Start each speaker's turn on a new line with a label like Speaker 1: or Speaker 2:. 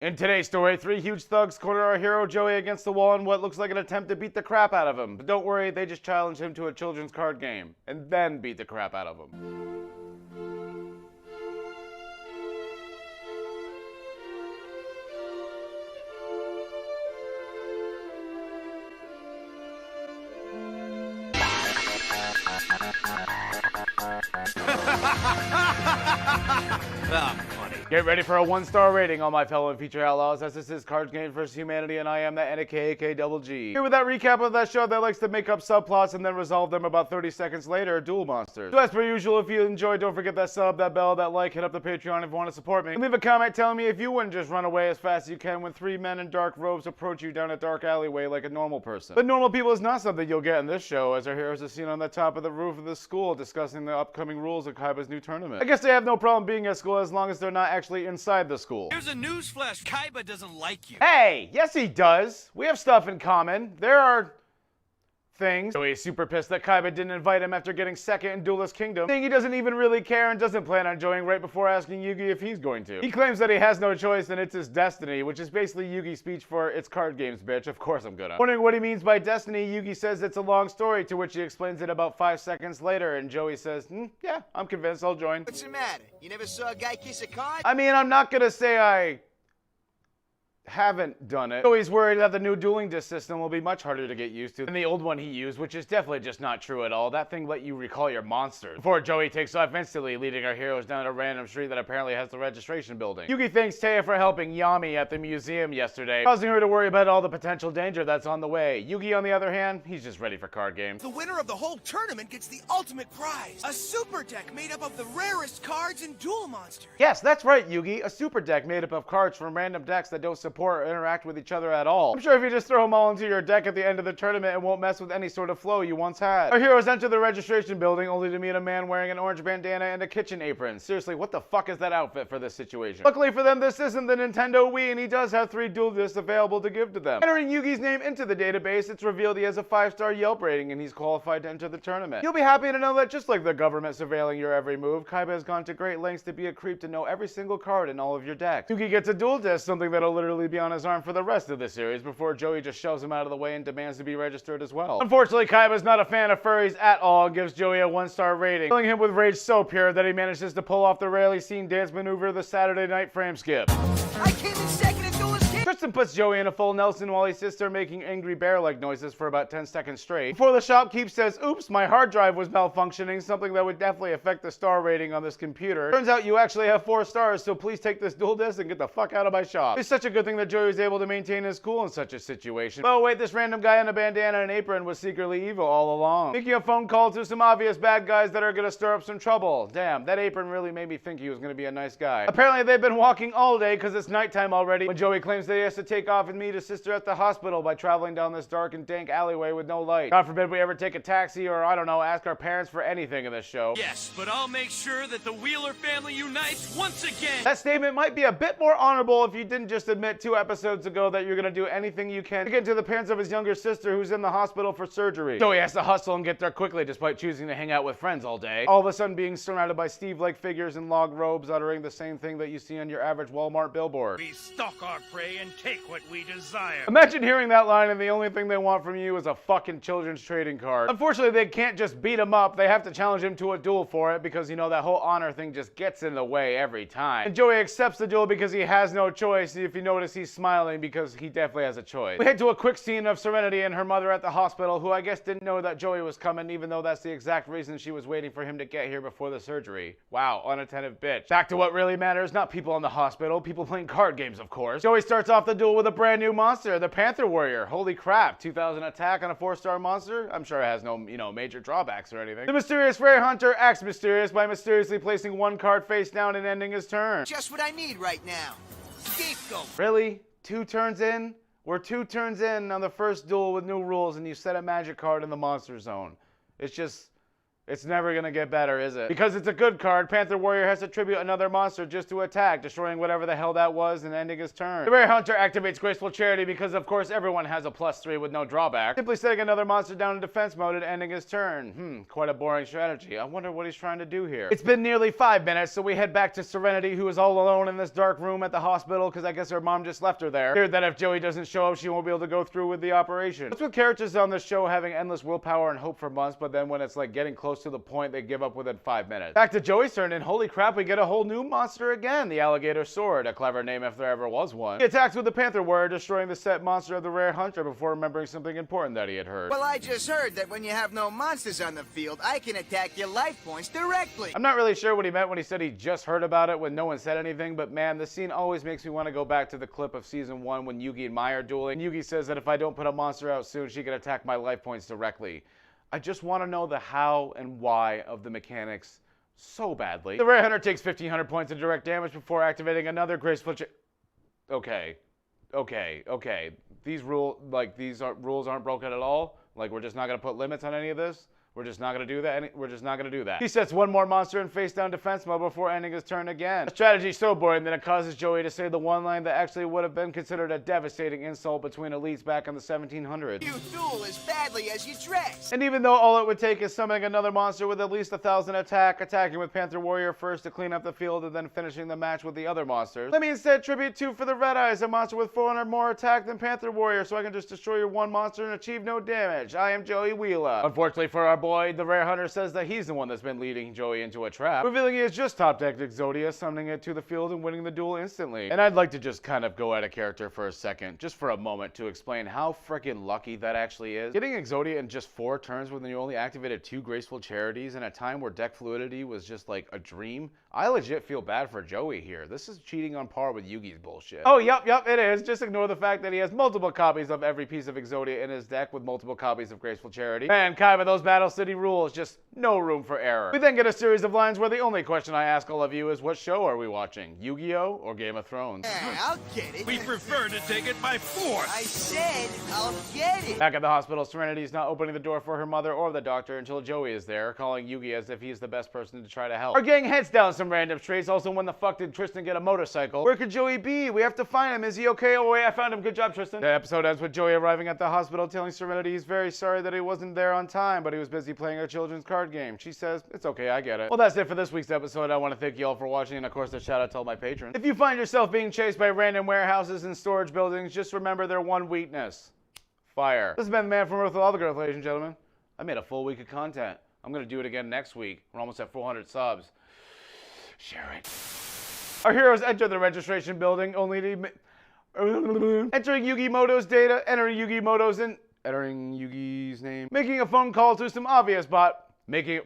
Speaker 1: In today's story, three huge thugs corner our hero Joey against the wall in what looks like an attempt to beat the crap out of him. But don't worry, they just challenge him to a children's card game, and then beat the crap out of him. Get ready for a 1-star rating, all my fellow and feature outlaws, as this is Cards Games vs. Humanity, and I am the NAKAK Double G. Here with that recap of that show that likes to make up subplots and then resolve them about 30 seconds later, Duel Monsters. So as per usual, if you enjoyed, don't forget that sub, that bell, that like, hit up the Patreon if you want to support me. And leave a comment telling me if you wouldn't just run away as fast as you can when three men in dark robes approach you down a dark alleyway like a normal person. But normal people is not something you'll get in this show, as our heroes are seen on the top of the roof of the school discussing the upcoming rules of Kaiba's new tournament. I guess they have no problem being at school as long as they're not actually inside the school.
Speaker 2: Here's a newsflash, Kaiba doesn't like you.
Speaker 1: Hey, yes he does. We have stuff in common. There are things. So he's super pissed that Kaiba didn't invite him after getting second in Duelist Kingdom, saying he doesn't even really care and doesn't plan on joining right before asking Yugi if he's going to. He claims that he has no choice and it's his destiny, which is basically Yugi's speech for "it's card games, bitch, of course I'm gonna." Wondering what he means by destiny, Yugi says it's a long story, to which he explains it about 5 seconds later, and Joey says, yeah, I'm convinced, I'll join.
Speaker 3: What's the matter? You never saw a guy kiss a card?
Speaker 1: I mean, I'm not gonna say I haven't done it. So he's worried that the new dueling disc system will be much harder to get used to than the old one he used, which is definitely just not true at all. That thing let you recall your monsters. Before Joey takes off instantly, leading our heroes down a random street that apparently has the registration building. Yugi thanks Taya for helping Yami at the museum yesterday, causing her to worry about all the potential danger that's on the way. Yugi, on the other hand, he's just ready for card games.
Speaker 2: The winner of the whole tournament gets the ultimate prize, a super deck made up of the rarest cards in Duel Monsters.
Speaker 1: Yes, that's right, Yugi. A super deck made up of cards from random decks that don't support or interact with each other at all. I'm sure if you just throw them all into your deck at the end of the tournament, it won't mess with any sort of flow you once had. Our heroes enter the registration building only to meet a man wearing an orange bandana and a kitchen apron. Seriously, what the fuck is that outfit for this situation? Luckily for them, this isn't the Nintendo Wii, and he does have 3 duel discs available to give to them. Entering Yugi's name into the database, it's revealed he has a 5-star Yelp rating and he's qualified to enter the tournament. You'll be happy to know that just like the government surveilling your every move, Kaiba has gone to great lengths to be a creep to know every single card in all of your decks. Yugi gets a duel disc, something that'll literally be on his arm for the rest of the series, before Joey just shoves him out of the way and demands to be registered as well. Unfortunately, Kaiba's not a fan of furries at all and gives Joey a 1-star rating, filling him with rage so pure that he manages to pull off the rarely seen dance maneuver, the Saturday night frame skip.
Speaker 3: I came in second in Duelist Kingdom.
Speaker 1: Tristan puts Joey in a full Nelson while he sits there making angry bear-like noises for about 10 seconds straight, before the shopkeep says, oops, my hard drive was malfunctioning, something that would definitely affect the star rating on this computer. Turns out you actually have 4 stars, so please take this duel disc and get the fuck out of my shop. It's such a good thing that Joey was able to maintain his cool in such a situation. Oh wait, this random guy in a bandana and apron was secretly evil all along, making a phone call to some obvious bad guys that are gonna stir up some trouble. Damn, that apron really made me think he was gonna be a nice guy. Apparently they've been walking all day because it's nighttime already when Joey claims that he has to take off and meet his sister at the hospital by traveling down this dark and dank alleyway with no light. God forbid we ever take a taxi or, I don't know, ask our parents for anything in this show.
Speaker 2: Yes, but I'll make sure that the Wheeler family unites once again.
Speaker 1: That statement might be a bit more honorable if you didn't just admit 2 episodes ago that you're gonna do anything you can to get to the parents of his younger sister who's in the hospital for surgery. Joey has to hustle and get there quickly despite choosing to hang out with friends all day, all of a sudden being surrounded by Steve-like figures in log robes uttering the same thing that you see on your average Walmart billboard.
Speaker 2: We stalk our prey and take what we desire.
Speaker 1: Imagine hearing that line and the only thing they want from you is a fucking children's trading card. Unfortunately, they can't just beat him up. They have to challenge him to a duel for it because, you know, that whole honor thing just gets in the way every time. And Joey accepts the duel because he has no choice. If you notice, he's smiling because he definitely has a choice. We head to a quick scene of Serenity and her mother at the hospital, who I guess didn't know that Joey was coming, even though that's the exact reason she was waiting for him to get here before the surgery. Wow, unattentive bitch. Back to what really matters, not people in the hospital, people playing card games, of course. Joey starts off the duel with a brand new monster, the Panther Warrior. Holy crap, 2,000 attack on a 4-star monster? I'm sure it has no, major drawbacks or anything. The mysterious fairy hunter acts mysterious by mysteriously placing 1 card face down and ending his turn.
Speaker 3: Just what I need right now. Scapegoat.
Speaker 1: Really? 2 turns in? We're 2 turns in on the first duel with new rules and you set a magic card in the monster zone. It's It's never gonna get better, is it? Because it's a good card, Panther Warrior has to tribute another monster just to attack, destroying whatever the hell that was and ending his turn. The Rare Hunter activates Graceful Charity because of course everyone has a +3 with no drawback, simply setting another monster down in defense mode and ending his turn. Quite a boring strategy. I wonder what he's trying to do here. It's been nearly 5 minutes, so we head back to Serenity, who is all alone in this dark room at the hospital because I guess her mom just left her there. Feared that if Joey doesn't show up, she won't be able to go through with the operation. What's with characters on this show having endless willpower and hope for months, but then when it's like getting close to the point, they give up within 5 minutes. Back to Joey's turn, and holy crap, we get a whole new monster again, the Alligator Sword, a clever name if there ever was one. He attacks with the Panther Warrior, destroying the set monster of the Rare Hunter before remembering something important that he had heard.
Speaker 3: Well, I just heard that when you have no monsters on the field, I can attack your life points directly.
Speaker 1: I'm not really sure what he meant when he said he just heard about it when no one said anything, but man, this scene always makes me want to go back to the clip of season 1 when Yugi and Mai are dueling. Yugi says that if I don't put a monster out soon, she can attack my life points directly. I just want to know the how and why of the mechanics so badly. The Rare Hunter takes 1,500 points of direct damage before activating another Graceful Okay. These rules aren't broken at all. Like, we're just not going to put limits on any of this. We're just not going to do that. We're just not going to do that. He sets one more monster in face-down defense mode before ending his turn again. A strategy so boring that it causes Joey to say the one line that actually would have been considered a devastating insult between elites back in the 1700s.
Speaker 3: You duel as badly as you dress.
Speaker 1: And even though all it would take is summoning another monster with at least 1,000 attack, attacking with Panther Warrior first to clean up the field and then finishing the match with the other monsters, let me instead tribute 2 for the Red Eyes, a monster with 400 more attack than Panther Warrior, so I can just destroy your one monster and achieve no damage. I am Joey Wheeler. Unfortunately for our boy, the Rare Hunter says that he's the one that's been leading Joey into a trap, revealing he has just top-decked Exodia, summoning it to the field and winning the duel instantly. And I'd like to just kind of go out of character for a second, just for a moment, to explain how freaking lucky that actually is. Getting Exodia in just 4 turns when you only activated 2 Graceful Charities in a time where deck fluidity was just like a dream. I legit feel bad for Joey here. This is cheating on par with Yugi's bullshit. Oh, yep, it is. Just ignore the fact that he has multiple copies of every piece of Exodia in his deck with multiple copies of Graceful Charity. Man, Kaiba, those Battle City rules, just no room for error. We then get a series of lines where the only question I ask all of you is, what show are we watching? Yu-Gi-Oh! Or Game of Thrones?
Speaker 3: Yeah, I'll get it.
Speaker 2: We prefer to take it by force.
Speaker 3: I said I'll get it.
Speaker 1: Back at the hospital, Serenity is not opening the door for her mother or the doctor until Joey is there, calling Yugi as if he's the best person to try to help. Our gang heads down some random streets. Also, when the fuck did Tristan get a motorcycle? Where could Joey be? We have to find him. Is he okay? Oh wait, I found him. Good job, Tristan. The episode ends with Joey arriving at the hospital, telling Serenity he's very sorry that he wasn't there on time, but he was busy playing a children's card game. She says, it's okay, I get it. Well, that's it for this week's episode. I want to thank you all for watching, and of course, a shout out to all my patrons. If you find yourself being chased by random warehouses and storage buildings, just remember their one weakness: fire. This has been the man from Earth with all the girls, ladies and gentlemen. I made a full week of content. I'm going to do it again next week. We're almost at 400 subs. Share it. Our heroes enter the registration building only to... Entering Yugimoto's data, entering Yugimoto's in... Entering Yugi's name. Making a phone call to some obvious bot. Making...